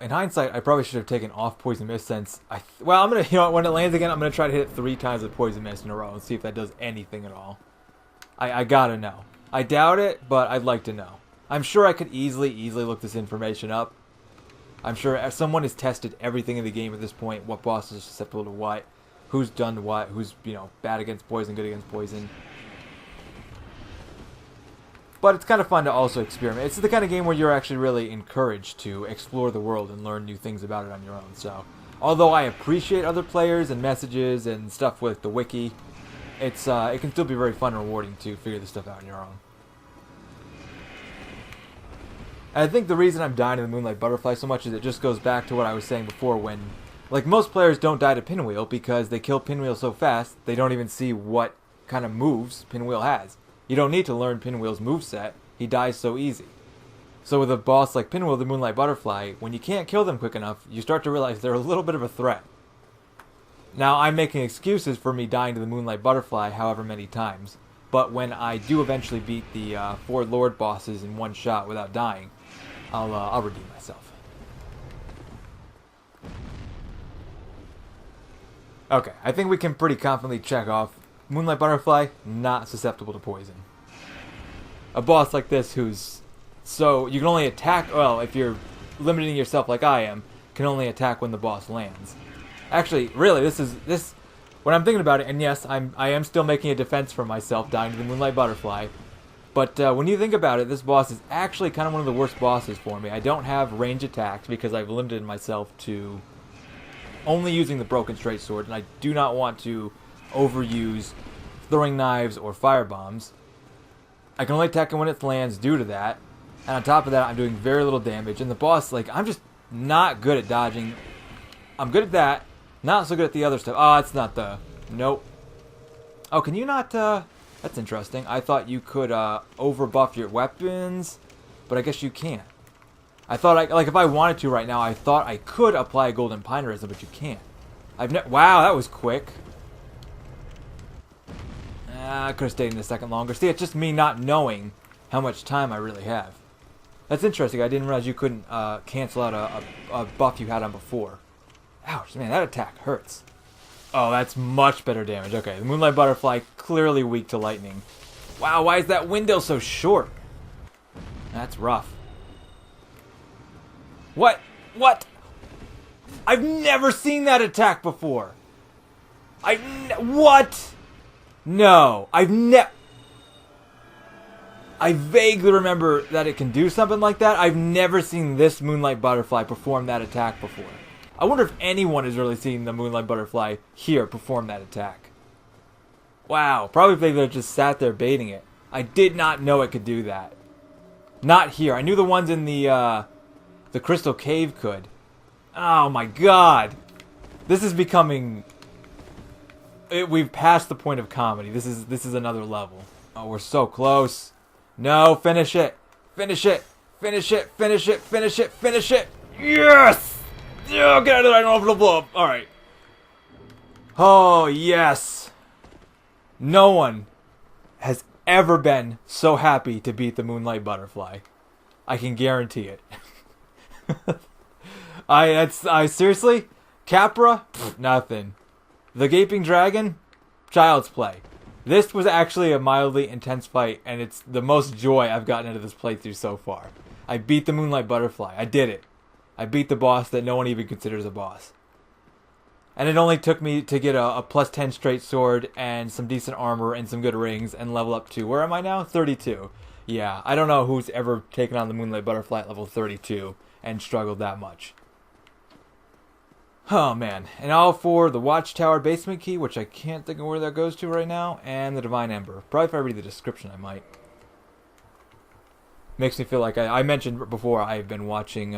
In hindsight, I probably should have taken off Poison Mist since well, I'm gonna, you know, when it lands again, I'm gonna try to hit it 3 times with Poison Mist in a row and see if that does anything at all. I gotta know. I doubt it, but I'd like to know. I'm sure I could easily look this information up. I'm sure someone has tested everything in the game at this point. What bosses are susceptible to what, who's done what, who's, you know, bad against poison, good against poison. But it's kind of fun to also experiment. It's the kind of game where you're actually really encouraged to explore the world and learn new things about it on your own. So, although I appreciate other players and messages and stuff with the wiki, it can still be very fun and rewarding to figure this stuff out on your own. And I think the reason I'm dying to the Moonlight Butterfly so much is it just goes back to what I was saying before when, like, most players don't die to Pinwheel because they kill Pinwheel so fast they don't even see what kind of moves Pinwheel has. You don't need to learn Pinwheel's moveset. He dies so easy. So with a boss like Pinwheel, the Moonlight Butterfly, when you can't kill them quick enough, you start to realize they're a little bit of a threat. Now, I'm making excuses for me dying to the Moonlight Butterfly however many times, but when I do eventually beat the 4 Lord bosses in one shot without dying, I'll redeem myself. Okay, I think we can pretty confidently check off Moonlight Butterfly, not susceptible to poison. A boss like this who's so you can only attack, well, if you're limiting yourself like I am, can only attack when the boss lands. Actually, really, this when I'm thinking about it, and yes, I am still making a defense for myself dying to the Moonlight Butterfly. But when you think about it, this boss is actually kind of one of the worst bosses for me. I don't have range attacks because I've limited myself to only using the Broken Straight Sword, and I do not want to overuse throwing knives or fire bombs. I can only attack him when it lands due to that. And on top of that, I'm doing very little damage. And the boss, like, I'm just not good at dodging. I'm good at that. Not so good at the other stuff. Oh, it's not the... Nope. Oh, can you not... That's interesting. I thought you could over-buff your weapons, but I guess you can't. I thought, like, if I wanted to right now, I thought I could apply a Golden Pinerism, but you can't. Wow, that was quick. I could have stayed in a second longer. See, it's just me not knowing how much time I really have. That's interesting. I didn't realize you couldn't cancel out a buff you had on before. Ouch, man, that attack hurts. Oh, that's much better damage. Okay, the Moonlight Butterfly clearly weak to lightning. Wow, why is that window so short? That's rough. What? What? I've never seen that attack before. What? No, I vaguely remember that it can do something like that. I've never seen this Moonlight Butterfly perform that attack before. I wonder if anyone has really seen the Moonlight Butterfly here perform that attack. Wow, probably they just sat there baiting it. I did not know it could do that. Not here. I knew the ones in the Crystal Cave could. Oh my god. This is becoming... we've passed the point of comedy. This is another level. Oh, we're so close. No, finish it. Finish it. Finish it. Finish it. Finish it. Finish it. Yes! Oh, get out of there. I don't know if it'll blow up. Alright. Oh, yes. No one has ever been so happy to beat the Moonlight Butterfly. I can guarantee it. I seriously? Capra? Pfft, nothing. The Gaping Dragon? Child's play. This was actually a mildly intense fight, and it's the most joy I've gotten into this playthrough so far. I beat the Moonlight Butterfly. I did it. I beat the boss that no one even considers a boss. And it only took me to get a plus 10 straight sword and some decent armor and some good rings and level up to, where am I now? 32. Yeah, I don't know who's ever taken on the Moonlight Butterfly at level 32 and struggled that much. Oh man, and all for the Watchtower basement key, which I can't think of where that goes to right now, and the Divine Ember. Probably if I read the description I might. Makes me feel like I mentioned before I've been watching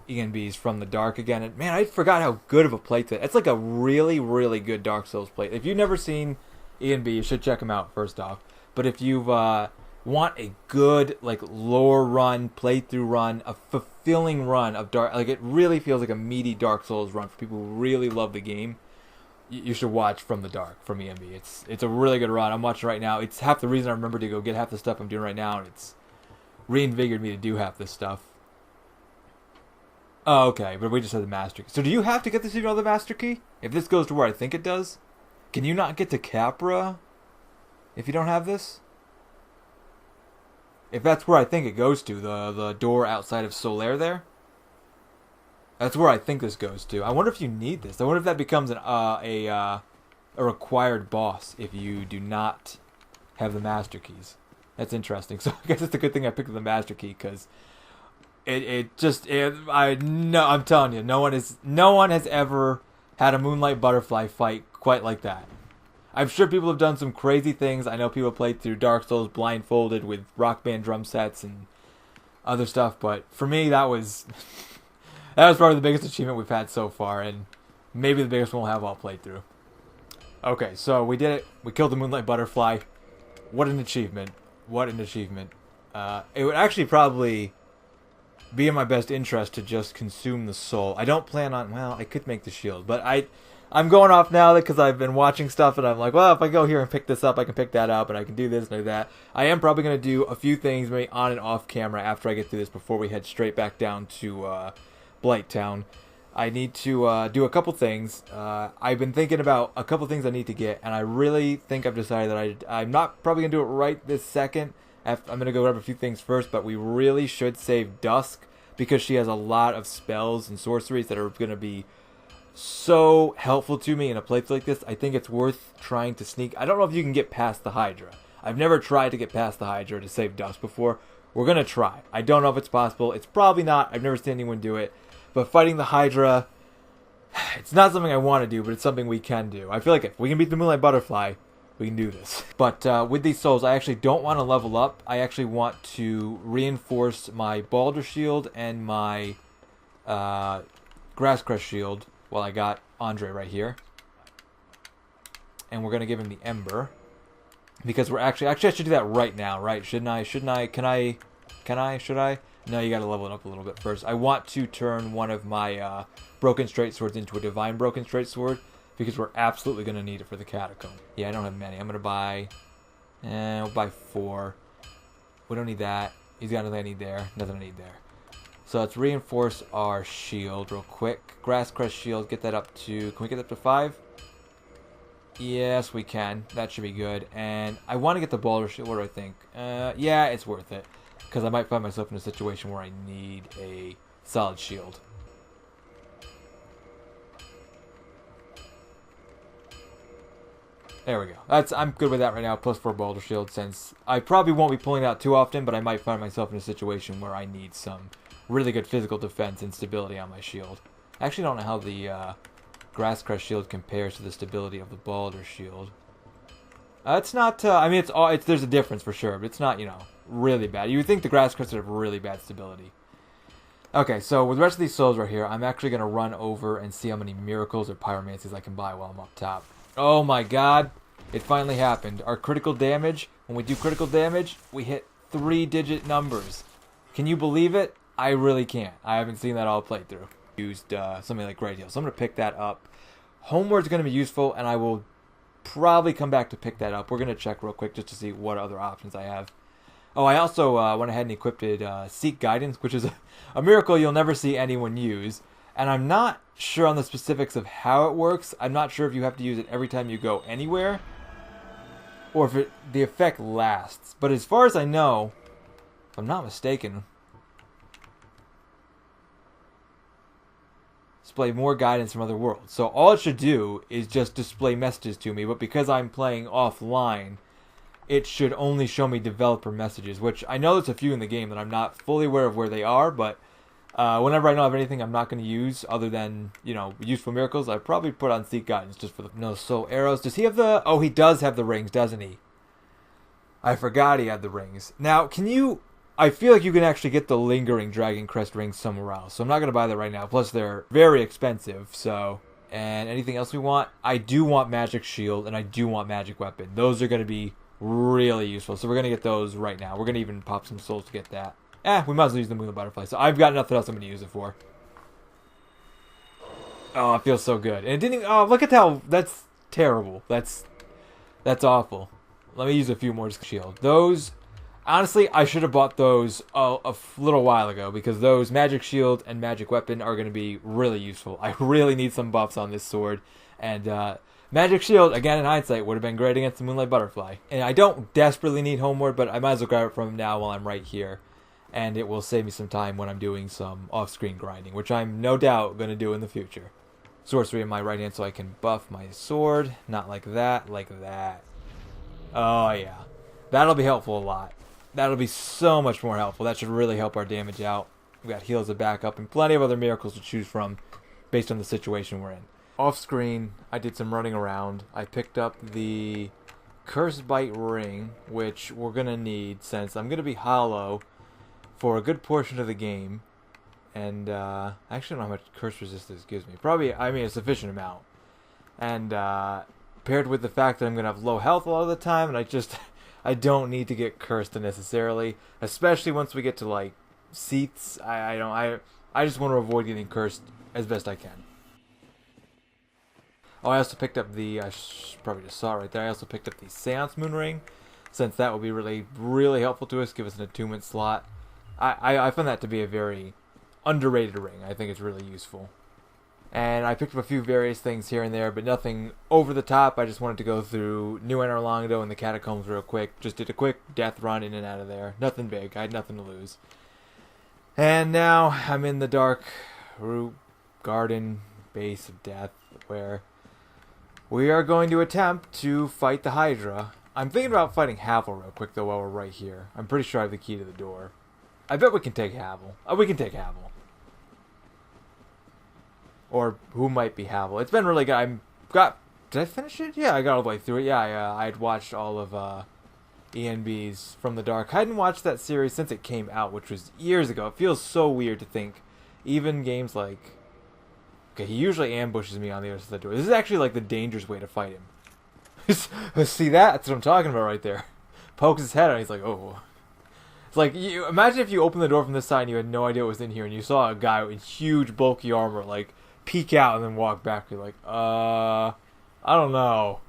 E&B's From the Dark again, and man, I forgot how good of a playthrough. It's like a really, really good Dark Souls play. If you've never seen E&B, you should check them out first off. But if you want a good like lore run, playthrough run, a fulfilling run of Dark, like it really feels like a meaty Dark Souls run for people who really love the game, you should watch From the Dark from E&B. It's a really good run. I'm watching right now. It's half the reason I remember to go get half the stuff I'm doing right now, and it's reinvigorated me to do half this stuff. Oh, okay, but we just had the master key. So do you have to get this even on the master key? If this goes to where I think it does, can you not get to Capra if you don't have this? If that's where I think it goes to, the door outside of Solaire there. That's where I think this goes to. I wonder if you need this. I wonder if that becomes a required boss if you do not have the master keys. That's interesting. So I guess it's a good thing I picked up the master key, because I'm telling you, no one has ever had a Moonlight Butterfly fight quite like that. I'm sure people have done some crazy things. I know people played through Dark Souls blindfolded with Rock Band drum sets and other stuff, but for me that was probably the biggest achievement we've had so far, and maybe the biggest one we'll have all played through. Okay, so we did it. We killed the Moonlight Butterfly. What an achievement. What an achievement. It would actually probably be in my best interest to just consume the soul. I don't plan on... Well, I could make the shield, but I'm going off now because I've been watching stuff, and I'm like, well, if I go here and pick this up, I can pick that up, and I can do this and do that. I am probably going to do a few things maybe on and off camera after I get through this before we head straight back down to Blight Town. I need to do a couple things. I've been thinking about a couple things I need to get, and I really think I've decided that I'm not probably going to do it right this second. I'm going to go grab a few things first, but we really should save Dusk, because she has a lot of spells and sorceries that are going to be so helpful to me in a playthrough like this. I think it's worth trying to sneak. I don't know if you can get past the Hydra. I've never tried to get past the Hydra to save Dusk before. We're going to try. I don't know if it's possible. It's probably not. I've never seen anyone do it. But fighting the Hydra, it's not something I want to do, but it's something we can do. I feel like if we can beat the Moonlight Butterfly, we can do this. But with these souls, I actually don't want to level up. I actually want to reinforce my Balder shield and my Grasscrest shield while I got Andre right here. And we're going to give him the Ember. Because we're actually I should do that right now, right? Shouldn't I? Should I? No, you got to level it up a little bit first. I want to turn one of my Broken Straight Swords into a Divine Broken Straight Sword, because we're absolutely going to need it for the Catacomb. Yeah, I don't have many. I'm going to buy... we'll buy 4. We don't need that. He's got nothing I need there. Nothing I need there. So let's reinforce our shield real quick. Grasscrest shield, get that up to... Can we get that up to 5? Yes, we can. That should be good. And I want to get the Balder shield. What do I think? Yeah, it's worth it, because I might find myself in a situation where I need a solid shield. There we go. I'm good with that right now. Plus 4 Balder shield, since I probably won't be pulling it out too often, but I might find myself in a situation where I need some really good physical defense and stability on my shield. I actually don't know how the Grasscrest shield compares to the stability of the Balder shield. It's not. I mean, there's a difference for sure, but it's not, really bad. You would think the Grasscrest would have really bad stability. Okay, so with the rest of these souls right here, I'm actually going to run over and see how many miracles or pyromancies I can buy while I'm up top. Oh my god, it finally happened. Our critical damage, when we do critical damage, we hit 3-digit numbers. Can you believe it? I really can't. I haven't seen that all played through. Used something like Great Heal, so I'm going to pick that up. Homeward's going to be useful, and I will probably come back to pick that up. We're going to check real quick just to see what other options I have. Oh, I also went ahead and equipped Seek Guidance, which is a miracle you'll never see anyone use. And I'm not sure on the specifics of how it works. I'm not sure if you have to use it every time you go anywhere, or if the effect lasts. But as far as I know, if I'm not mistaken, display more guidance from other worlds. So all it should do is just display messages to me, but because I'm playing offline, it should only show me developer messages, which I know there's a few in the game that I'm not fully aware of where they are, but whenever I don't have anything I'm not going to use other than, useful miracles, I probably put on Seek Guidance just for the... No, Soul Arrows. Does he have the... Oh, he does have the rings, doesn't he? I forgot he had the rings. Now, can you... I feel like you can actually get the Lingering Dragon Crest rings somewhere else, so I'm not going to buy that right now. Plus, they're very expensive, so... And anything else we want? I do want Magic Shield, and I do want Magic Weapon. Those are going to be really useful, so we're going to get those right now. We're going to even pop some souls to get that. We might as well use the Moonlight Butterfly. So I've got nothing else I'm going to use it for. Oh, it feels so good. And it didn't even... Oh, look at how... That's terrible. That's awful. Let me use a few more to shield. Those... Honestly, I should have bought those a little while ago because those Magic Shield and Magic Weapon are going to be really useful. I really need some buffs on this sword. And Magic Shield, again in hindsight, would have been great against the Moonlight Butterfly. And I don't desperately need Homeward, but I might as well grab it from him now while I'm right here. And it will save me some time when I'm doing some off-screen grinding, which I'm no doubt going to do in the future. Sorcery in my right hand so I can buff my sword. Not like that, like that. Oh yeah. That'll be helpful a lot. That'll be so much more helpful. That should really help our damage out. We've got heals to back up and plenty of other miracles to choose from based on the situation we're in. Off screen, I did some running around. I picked up the Curse Bite Ring, which we're going to need since I'm going to be hollow for a good portion of the game. And I actually don't know how much curse resistance gives me. Probably, I mean, a sufficient amount. And paired with the fact that I'm going to have low health a lot of the time, and I don't need to get cursed necessarily, especially once we get to like seats. I just want to avoid getting cursed as best I can. Oh, I also picked up the probably just saw it right there. I also picked up the Seance Moon Ring, since that will be really helpful to us, give us an attunement slot. I found that to be a very underrated ring. I think it's really useful. And I picked up a few various things here and there, but nothing over the top. I just wanted to go through New Enter Longdo and the Catacombs real quick. Just did a quick death run in and out of there. Nothing big. I had nothing to lose. And now I'm in the dark root garden base of death, where we are going to attempt to fight the Hydra. I'm thinking about fighting Havel real quick, though, while we're right here. I'm pretty sure I have the key to the door. I bet we can take Havel. We can take Havel. Or who might be Havel. It's been really good. Did I finish it? Yeah, I got all the way through it. Yeah, I had watched all of ENB's From the Dark. I hadn't watched that series since it came out, which was years ago. It feels so weird to think. Even games like... Okay, he usually ambushes me on the other side of the door. This is actually like the dangerous way to fight him. See that? That's what I'm talking about right there. Pokes his head out and he's like, oh. It's like, imagine if you opened the door from this side and you had no idea what was in here and you saw a guy in huge bulky armor like peek out and then walk back. You're like, I don't know.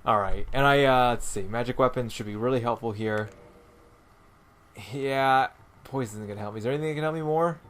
Alright, and let's see. Magic weapons should be really helpful here. Yeah, poison isn't going to help me. Is there anything that can help me more?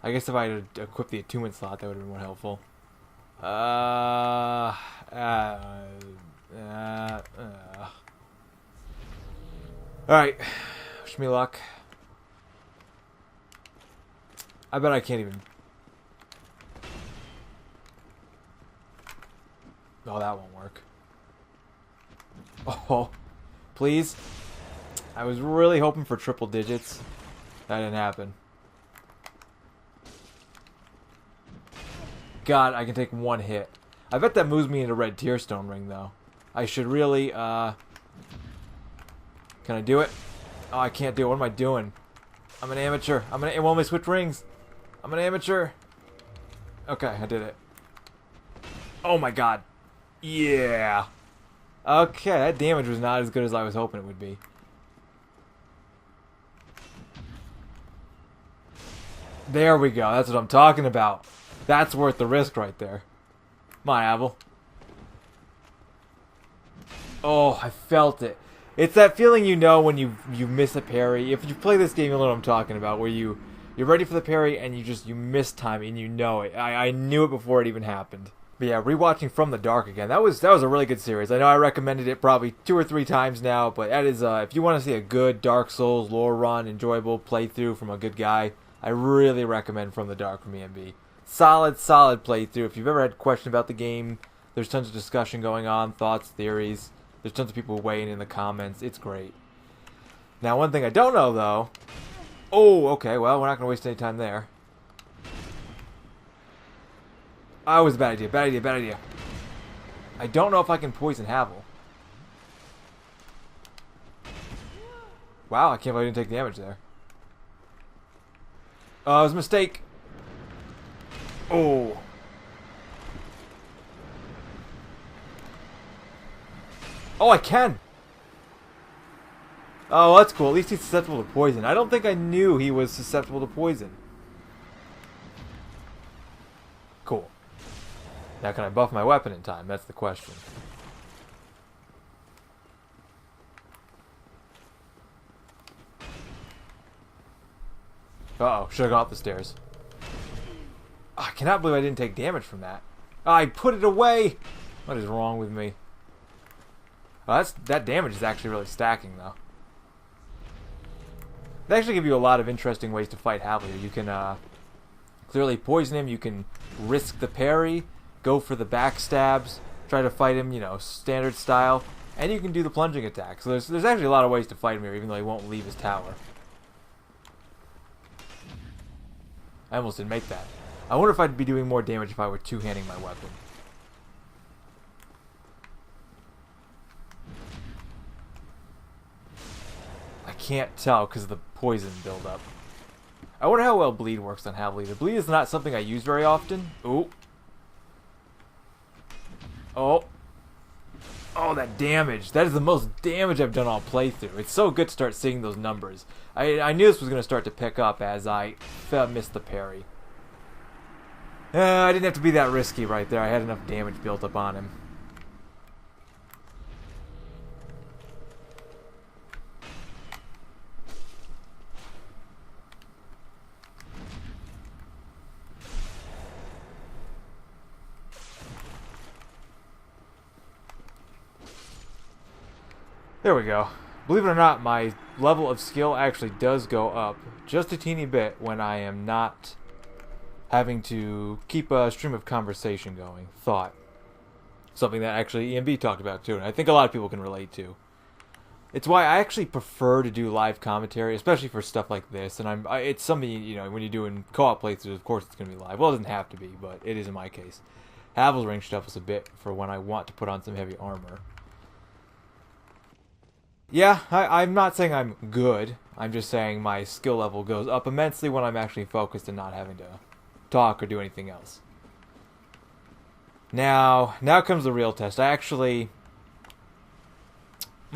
I guess if I had equipped the attunement slot, that would have been more helpful. Alright. Wish me luck. I bet I can't even... Oh, that won't work. Oh, please. I was really hoping for triple digits. That didn't happen. God, I can take one hit. I bet that moves me into Red Tearstone Ring, though. I should really, Can I do it? Oh, I can't do it. What am I doing? I'm an amateur. It won't let me switch rings. I'm an amateur. Okay, I did it. Oh my god. Yeah. Okay, that damage was not as good as I was hoping it would be. There we go. That's what I'm talking about. That's worth the risk right there. My Abel. Oh, I felt it. It's that feeling you know when you miss a parry. If you play this game, you'll know what I'm talking about. Where you're ready for the parry and you miss time and you know it. I knew it before it even happened. But yeah, rewatching From the Dark again. That was a really good series. I know I recommended it probably 2 or 3 times now, but that is if you want to see a good Dark Souls lore run, enjoyable playthrough from a good guy, I really recommend From the Dark from EMB. Solid playthrough. If you've ever had a question about the game, there's tons of discussion going on, thoughts, theories. There's tons of people weighing in the comments. It's great. Now, one thing I don't know, though... Oh, okay, well, we're not going to waste any time there. Oh, it was a bad idea. I don't know if I can poison Havel. Wow, I can't believe I didn't take damage there. Oh, it was a mistake. Oh. Oh, I can. Oh, that's cool. At least he's susceptible to poison. I don't think I knew he was susceptible to poison. Cool. Now, can I buff my weapon in time? That's the question. Uh-oh, should have gone up the stairs. Oh, I cannot believe I didn't take damage from that. Oh, I put it away! What is wrong with me? Oh, that damage is actually really stacking, though. They actually give you a lot of interesting ways to fight Havlier. You can clearly poison him, you can risk the parry, go for the backstabs, try to fight him, you know, standard style, and you can do the plunging attack. So there's actually a lot of ways to fight him here, even though he won't leave his tower. I almost didn't make that. I wonder if I'd be doing more damage if I were two-handing my weapon. I can't tell because of the poison buildup. I wonder how well bleed works on Havlier. Bleed is not something I use very often. Ooh. Oh. Oh, that damage. That is the most damage I've done all playthrough. It's so good to start seeing those numbers. I knew this was going to start to pick up as I missed the parry. I didn't have to be that risky right there. I had enough damage built up on him. There we go. Believe it or not, my level of skill actually does go up just a teeny bit when I am not having to keep a stream of conversation going. Thought. Something that actually EMB talked about too, and I think a lot of people can relate to. It's why I actually prefer to do live commentary, especially for stuff like this, and it's something, you know, when you're doing co-op playthroughs, of course it's going to be live. Well, it doesn't have to be, but it is in my case. Havel's range stuff is a bit for when I want to put on some heavy armor. Yeah, I'm not saying I'm good. I'm just saying my skill level goes up immensely when I'm actually focused and not having to talk or do anything else. Now comes the real test. I'm going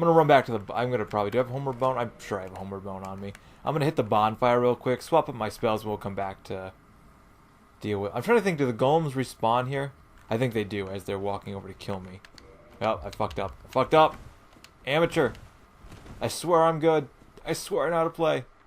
to run back to the... I'm going to probably... Do I have a homeward bone? I'm sure I have a homeward bone on me. I'm going to hit the bonfire real quick, swap up my spells, and we'll come back to deal with... I'm trying to think, do the golems respawn here? I think they do, as they're walking over to kill me. Oh, I fucked up. I fucked up! Amateur! I swear I'm good. I swear I know how to play.